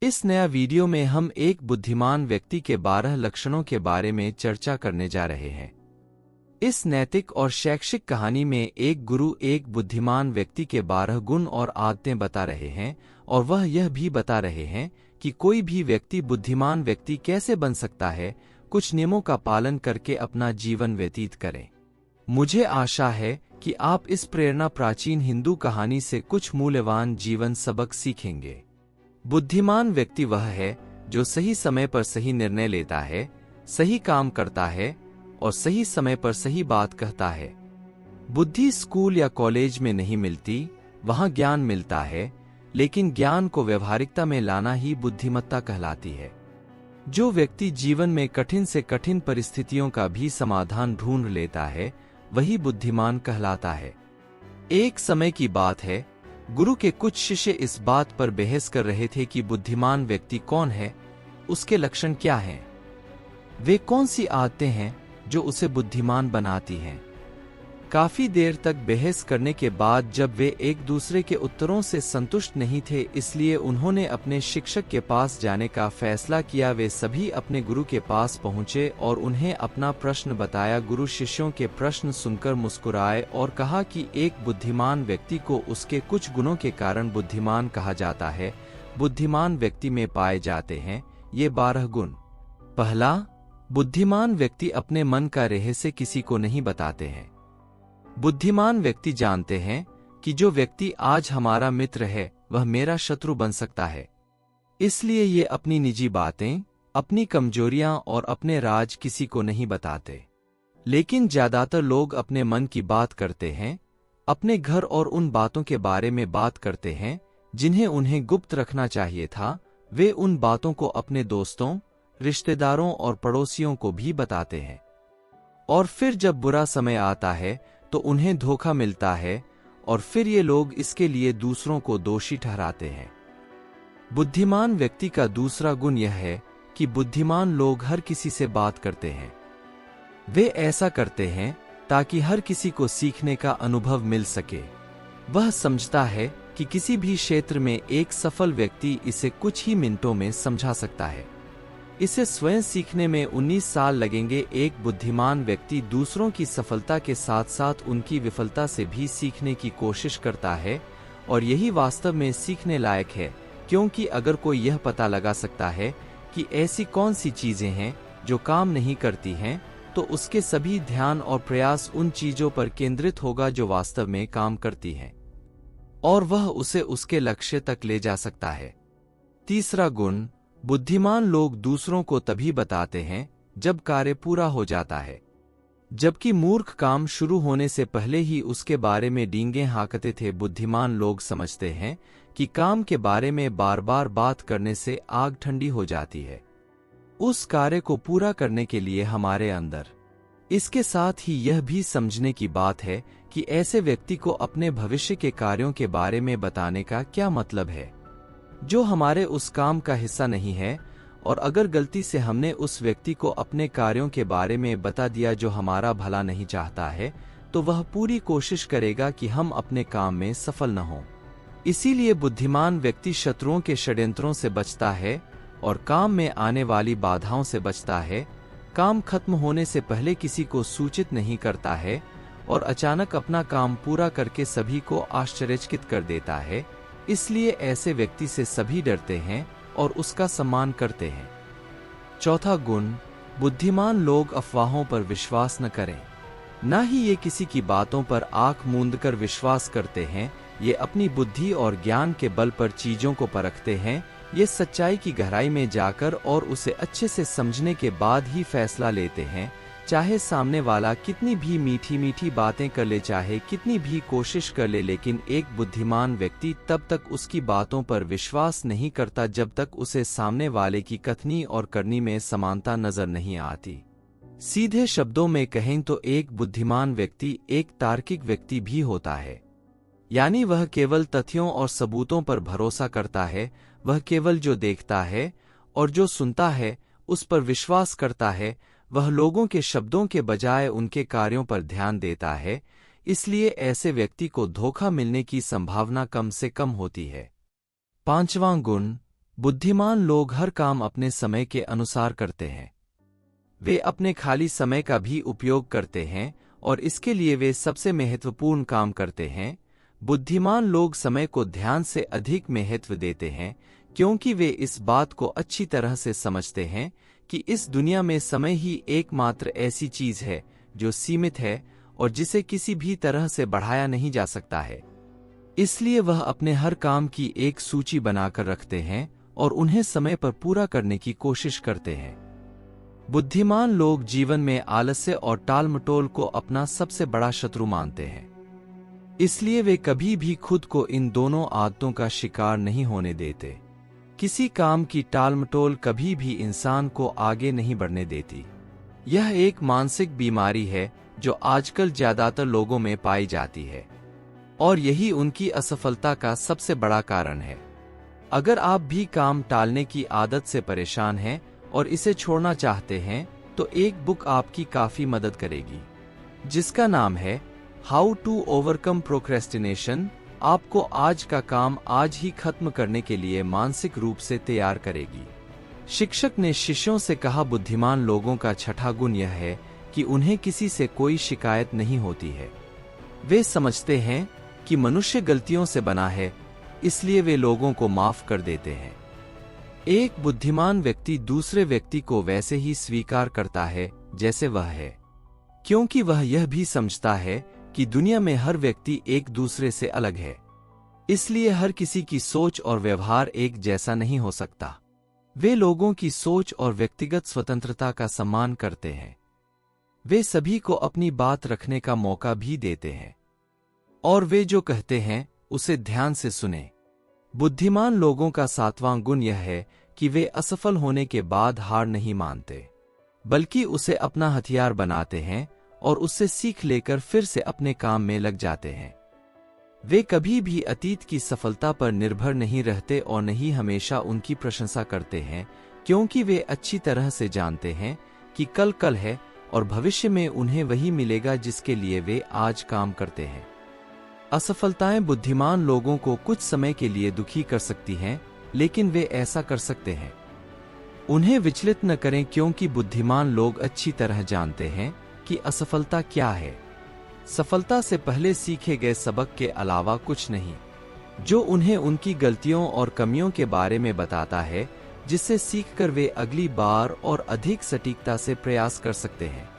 इस नया वीडियो में हम एक बुद्धिमान व्यक्ति के 12 लक्षणों के बारे में चर्चा करने जा रहे हैं। इस नैतिक और शैक्षिक कहानी में एक गुरु एक बुद्धिमान व्यक्ति के 12 गुण और आदतें बता रहे हैं और वह यह भी बता रहे हैं कि कोई भी व्यक्ति बुद्धिमान व्यक्ति कैसे बन सकता है, कुछ नियमों का पालन करके अपना जीवन व्यतीत करें। मुझे आशा है कि आप इस प्रेरणा प्राचीन हिंदू कहानी से कुछ मूल्यवान जीवन सबक सीखेंगे। बुद्धिमान व्यक्ति वह है जो सही समय पर सही निर्णय लेता है, सही काम करता है और सही समय पर सही बात कहता है। बुद्धि स्कूल या कॉलेज में नहीं मिलती, वहां ज्ञान मिलता है, लेकिन ज्ञान को व्यवहारिकता में लाना ही बुद्धिमत्ता कहलाती है। जो व्यक्ति जीवन में कठिन से कठिन परिस्थितियों का भी समाधान ढूंढ लेता है, वही बुद्धिमान कहलाता है। एक समय की बात है, गुरु के कुछ शिष्य इस बात पर बहस कर रहे थे कि बुद्धिमान व्यक्ति कौन है, उसके लक्षण क्या हैं, वे कौन सी आदतें हैं जो उसे बुद्धिमान बनाती हैं। काफी देर तक बहस करने के बाद जब वे एक दूसरे के उत्तरों से संतुष्ट नहीं थे, इसलिए उन्होंने अपने शिक्षक के पास जाने का फैसला किया। वे सभी अपने गुरु के पास पहुंचे और उन्हें अपना प्रश्न बताया। गुरु शिष्यों के प्रश्न सुनकर मुस्कुराए और कहा कि एक बुद्धिमान व्यक्ति को उसके कुछ गुणों के कारण बुद्धिमान कहा जाता है। बुद्धिमान व्यक्ति में पाए जाते हैं ये 12 गुण। पहला, बुद्धिमान व्यक्ति अपने मन का रहस्य किसी को नहीं बताते हैं। बुद्धिमान व्यक्ति जानते हैं कि जो व्यक्ति आज हमारा मित्र है वह मेरा शत्रु बन सकता है, इसलिए ये अपनी निजी बातें, अपनी कमजोरियां और अपने राज किसी को नहीं बताते। लेकिन ज्यादातर लोग अपने मन की बात करते हैं, अपने घर और उन बातों के बारे में बात करते हैं जिन्हें उन्हें गुप्त रखना चाहिए था। वे उन बातों को अपने दोस्तों, रिश्तेदारों और पड़ोसियों को भी बताते हैं, और फिर जब बुरा समय आता है तो उन्हें धोखा मिलता है और फिर ये लोग इसके लिए दूसरों को दोषी ठहराते हैं। बुद्धिमान व्यक्ति का दूसरा गुण यह है कि बुद्धिमान लोग हर किसी से बात करते हैं। वे ऐसा करते हैं ताकि हर किसी को सीखने का अनुभव मिल सके। वह समझता है कि किसी भी क्षेत्र में एक सफल व्यक्ति इसे कुछ ही मिनटों में समझा सकता है। इसे स्वयं सीखने में 19 साल लगेंगे। एक बुद्धिमान व्यक्ति दूसरों की सफलता के साथ साथ उनकी विफलता से भी सीखने की कोशिश करता है, और यही वास्तव में सीखने लायक है, क्योंकि अगर कोई यह पता लगा सकता है कि ऐसी कौन सी चीजें हैं जो काम नहीं करती हैं, तो उसके सभी ध्यान और प्रयास उन चीजों पर केंद्रित होगा जो वास्तव में काम करती हैं, और वह उसे उसके लक्ष्य तक ले जा सकता है। तीसरा गुण, बुद्धिमान लोग दूसरों को तभी बताते हैं जब कार्य पूरा हो जाता है, जबकि मूर्ख काम शुरू होने से पहले ही उसके बारे में डींगे हाँकते थे। बुद्धिमान लोग समझते हैं कि काम के बारे में बार बार बात करने से आग ठंडी हो जाती है, उस कार्य को पूरा करने के लिए हमारे अंदर। इसके साथ ही यह भी समझने की बात है कि ऐसे व्यक्ति को अपने भविष्य के कार्यों के बारे में बताने का क्या मतलब है, जो हमारे उस काम का हिस्सा नहीं है। और अगर गलती से हमने उस व्यक्ति को अपने कार्यों के बारे में बता दिया जो हमारा भला नहीं चाहता है, तो वह पूरी कोशिश करेगा कि हम अपने काम में सफल न हों। इसीलिए बुद्धिमान व्यक्ति शत्रुओं के षड्यंत्रों से बचता है और काम में आने वाली बाधाओं से बचता है। काम खत्म होने से पहले किसी को सूचित नहीं करता है और अचानक अपना काम पूरा करके सभी को आश्चर्यचकित कर देता है। इसलिए ऐसे व्यक्ति से सभी डरते हैं और उसका सम्मान करते हैं। चौथा गुण, बुद्धिमान लोग अफवाहों पर विश्वास न करें। न ही ये किसी की बातों पर आंख मूंदकर विश्वास करते हैं, ये अपनी बुद्धि और ज्ञान के बल पर चीजों को परखते हैं। ये सच्चाई की गहराई में जाकर और उसे अच्छे से समझने के बाद ही फैसला लेते हैं, चाहे सामने वाला कितनी भी मीठी मीठी बातें कर ले, चाहे कितनी भी कोशिश कर ले। लेकिन एक बुद्धिमान व्यक्ति तब तक उसकी बातों पर विश्वास नहीं करता जब तक उसे सामने वाले की कथनी और करनी में समानता नजर नहीं आती। सीधे शब्दों में कहें तो एक बुद्धिमान व्यक्ति एक तार्किक व्यक्ति भी होता है, यानी वह केवल तथ्यों और सबूतों पर भरोसा करता है। वह केवल जो देखता है और जो सुनता है उस पर विश्वास करता है। वह लोगों के शब्दों के बजाय उनके कार्यों पर ध्यान देता है। इसलिए ऐसे व्यक्ति को धोखा मिलने की संभावना कम से कम होती है। पांचवां गुण, बुद्धिमान लोग हर काम अपने समय के अनुसार करते हैं। वे अपने खाली समय का भी उपयोग करते हैं और इसके लिए वे सबसे महत्वपूर्ण काम करते हैं। बुद्धिमान लोग समय को ध्यान से अधिक महत्व देते हैं क्योंकि वे इस बात को अच्छी तरह से समझते हैं कि इस दुनिया में समय ही एकमात्र ऐसी चीज है जो सीमित है और जिसे किसी भी तरह से बढ़ाया नहीं जा सकता है। इसलिए वह अपने हर काम की एक सूची बनाकर रखते हैं और उन्हें समय पर पूरा करने की कोशिश करते हैं। बुद्धिमान लोग जीवन में आलस्य और टालमटोल को अपना सबसे बड़ा शत्रु मानते हैं। इसलिए वे कभी भी खुद को इन दोनों आदतों का शिकार नहीं होने देते। किसी काम की टालमटोल कभी भी इंसान को आगे नहीं बढ़ने देती। यह एक मानसिक बीमारी है जो आजकल ज्यादातर लोगों में पाई जाती है और यही उनकी असफलता का सबसे बड़ा कारण है। अगर आप भी काम टालने की आदत से परेशान हैं और इसे छोड़ना चाहते हैं तो एक बुक आपकी काफी मदद करेगी जिसका नाम है हाउ टू ओवरकम प्रोक्रेस्टिनेशन। आपको आज का काम आज ही खत्म करने के लिए मानसिक रूप से तैयार करेगी। शिक्षक ने शिष्यों से कहा, बुद्धिमान लोगों का छठा गुण यह है कि उन्हें किसी से कोई शिकायत नहीं होती है। वे समझते हैं कि मनुष्य गलतियों से बना है, इसलिए वे लोगों को माफ कर देते हैं। एक बुद्धिमान व्यक्ति दूसरे व्यक्ति को वैसे ही स्वीकार करता है जैसे वह है, क्योंकि वह यह भी समझता है कि दुनिया में हर व्यक्ति एक दूसरे से अलग है। इसलिए हर किसी की सोच और व्यवहार एक जैसा नहीं हो सकता। वे लोगों की सोच और व्यक्तिगत स्वतंत्रता का सम्मान करते हैं। वे सभी को अपनी बात रखने का मौका भी देते हैं और वे जो कहते हैं उसे ध्यान से सुने। बुद्धिमान लोगों का सातवां गुण यह है कि वे असफल होने के बाद हार नहीं मानते, बल्कि उसे अपना हथियार बनाते हैं और उससे सीख लेकर फिर से अपने काम में लग जाते हैं। वे कभी भी अतीत की सफलता पर निर्भर नहीं रहते और नहीं हमेशा उनकी प्रशंसा करते हैं, क्योंकि वे अच्छी तरह से जानते हैं कि कल कल है और भविष्य में उन्हें वही मिलेगा जिसके लिए वे आज काम करते हैं। असफलताएं बुद्धिमान लोगों को कुछ समय के लिए दुखी कर सकती हैं, लेकिन वे ऐसा कर सकते हैं। उन्हें विचलित न करें, क्योंकि बुद्धिमान लोग अच्छी तरह जानते हैं कि असफलता क्या है। सफलता से पहले सीखे गए सबक के अलावा कुछ नहीं, जो उन्हें उनकी गलतियों और कमियों के बारे में बताता है, जिससे सीखकर वे अगली बार और अधिक सटीकता से प्रयास कर सकते हैं।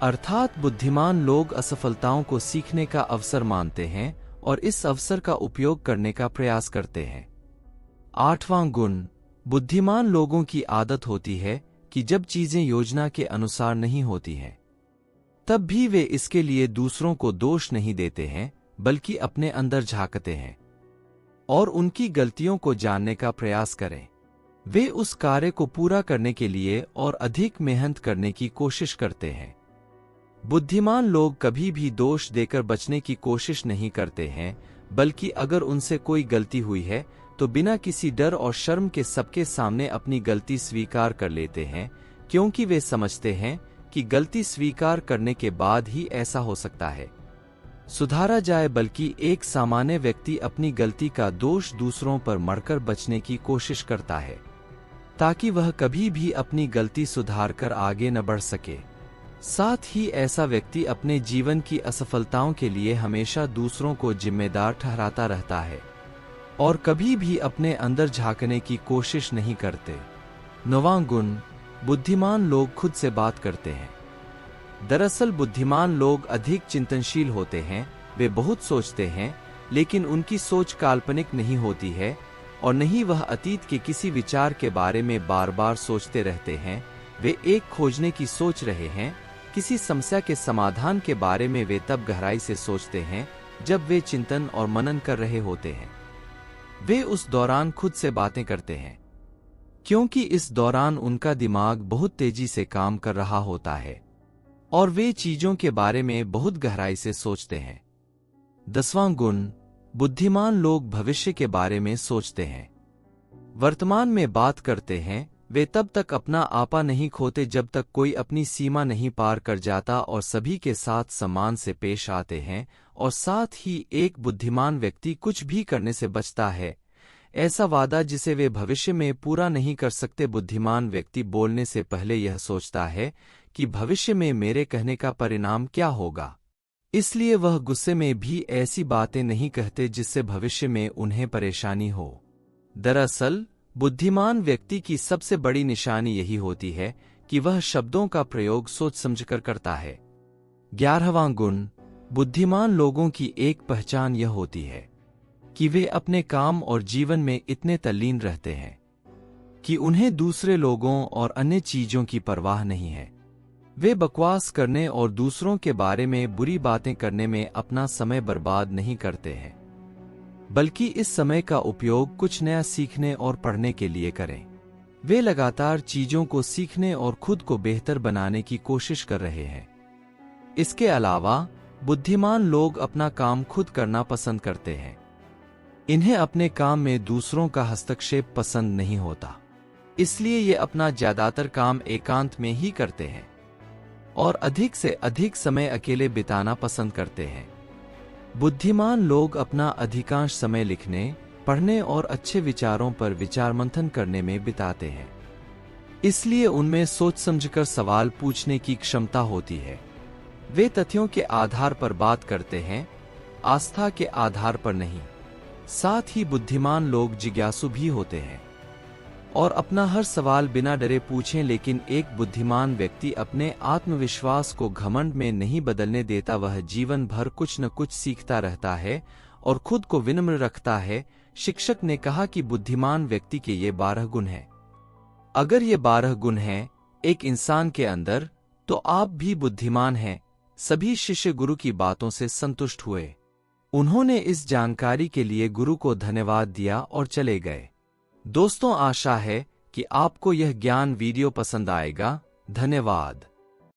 अर्थात बुद्धिमान लोग असफलताओं को सीखने का अवसर मानते हैं और इस अवसर का उपयोग करने का प्रयास करते हैं। आठवां गुण, बुद्धिमान लोगों की आदत होती है कि जब चीजें योजना के अनुसार नहीं होती हैं, तब भी वे इसके लिए दूसरों को दोष नहीं देते हैं, बल्कि अपने अंदर झांकते हैं और उनकी गलतियों को जानने का प्रयास करें। वे उस कार्य को पूरा करने के लिए और अधिक मेहनत करने की कोशिश करते हैं। बुद्धिमान लोग कभी भी दोष देकर बचने की कोशिश नहीं करते हैं, बल्कि अगर उनसे कोई गलती हुई है तो बिना किसी डर और शर्म के सबके सामने अपनी गलती स्वीकार कर लेते हैं, क्योंकि वे समझते हैं कि गलती स्वीकार करने के बाद ही ऐसा हो सकता है सुधारा जाए, बल्कि एक सामान्य व्यक्ति अपनी गलती का दोष दूसरों पर मढ़कर बचने की कोशिश करता है ताकि वह कभी भी अपनी गलती सुधार कर आगे न बढ़ सके। साथ ही ऐसा व्यक्ति अपने जीवन की असफलताओं के लिए हमेशा दूसरों को जिम्मेदार ठहराता रहता है और कभी भी अपने अंदर झांकने की कोशिश नहीं करते। नौवां गुण, बुद्धिमान लोग खुद से बात करते हैं। दरअसल बुद्धिमान लोग अधिक चिंतनशील होते हैं। वे बहुत सोचते हैं, लेकिन उनकी सोच काल्पनिक नहीं होती है और नहीं वह अतीत के किसी विचार के बारे में बार बार सोचते रहते हैं। वे एक खोजने की सोच रहे हैं। किसी समस्या के समाधान के बारे में वे तब गहराई से सोचते हैं जब वे चिंतन और मनन कर रहे होते हैं। वे उस दौरान खुद से बातें करते हैं, क्योंकि इस दौरान उनका दिमाग बहुत तेजी से काम कर रहा होता है और वे चीजों के बारे में बहुत गहराई से सोचते हैं। 10वां गुण, बुद्धिमान लोग भविष्य के बारे में सोचते हैं। वर्तमान में बात करते हैं। वे तब तक अपना आपा नहीं खोते जब तक कोई अपनी सीमा नहीं पार कर जाता और सभी के साथ सम्मान से पेश आते हैं। और साथ ही एक बुद्धिमान व्यक्ति कुछ भी करने से बचता है ऐसा वादा जिसे वे भविष्य में पूरा नहीं कर सकते। बुद्धिमान व्यक्ति बोलने से पहले यह सोचता है कि भविष्य में मेरे कहने का परिणाम क्या होगा, इसलिए वह गुस्से में भी ऐसी बातें नहीं कहते जिससे भविष्य में उन्हें परेशानी हो। दरअसल बुद्धिमान व्यक्ति की सबसे बड़ी निशानी यही होती है कि वह शब्दों का प्रयोग सोच समझकर करता है। 11वां गुण, बुद्धिमान लोगों की एक पहचान यह होती है कि वे अपने काम और जीवन में इतने तल्लीन रहते हैं कि उन्हें दूसरे लोगों और अन्य चीजों की परवाह नहीं है। वे बकवास करने और दूसरों के बारे में बुरी बातें करने में अपना समय बर्बाद नहीं करते हैं, बल्कि इस समय का उपयोग कुछ नया सीखने और पढ़ने के लिए करें। वे लगातार चीजों को सीखने और खुद को बेहतर बनाने की कोशिश कर रहे हैं। इसके अलावा बुद्धिमान लोग अपना काम खुद करना पसंद करते हैं। इन्हें अपने काम में दूसरों का हस्तक्षेप पसंद नहीं होता, इसलिए ये अपना ज्यादातर काम एकांत में ही करते हैं और अधिक से अधिक समय अकेले बिताना पसंद करते हैं। बुद्धिमान लोग अपना अधिकांश समय लिखने, पढ़ने और अच्छे विचारों पर विचार मंथन करने में बिताते हैं, इसलिए उनमें सोच समझकर सवाल पूछने की क्षमता होती है। वे तथ्यों के आधार पर बात करते हैं, आस्था के आधार पर नहीं। साथ ही बुद्धिमान लोग जिज्ञासु भी होते हैं और अपना हर सवाल बिना डरे पूछें। लेकिन एक बुद्धिमान व्यक्ति अपने आत्मविश्वास को घमंड में नहीं बदलने देता। वह जीवन भर कुछ न कुछ सीखता रहता है और खुद को विनम्र रखता है। शिक्षक ने कहा कि बुद्धिमान व्यक्ति के ये 12 गुण हैं। अगर ये 12 गुण हैं एक इंसान के अंदर, तो आप भी बुद्धिमान हैं। सभी शिष्य गुरु की बातों से संतुष्ट हुए। उन्होंने इस जानकारी के लिए गुरु को धन्यवाद दिया और चले गए। दोस्तों, आशा है कि आपको यह ज्ञान वीडियो पसंद आएगा। धन्यवाद।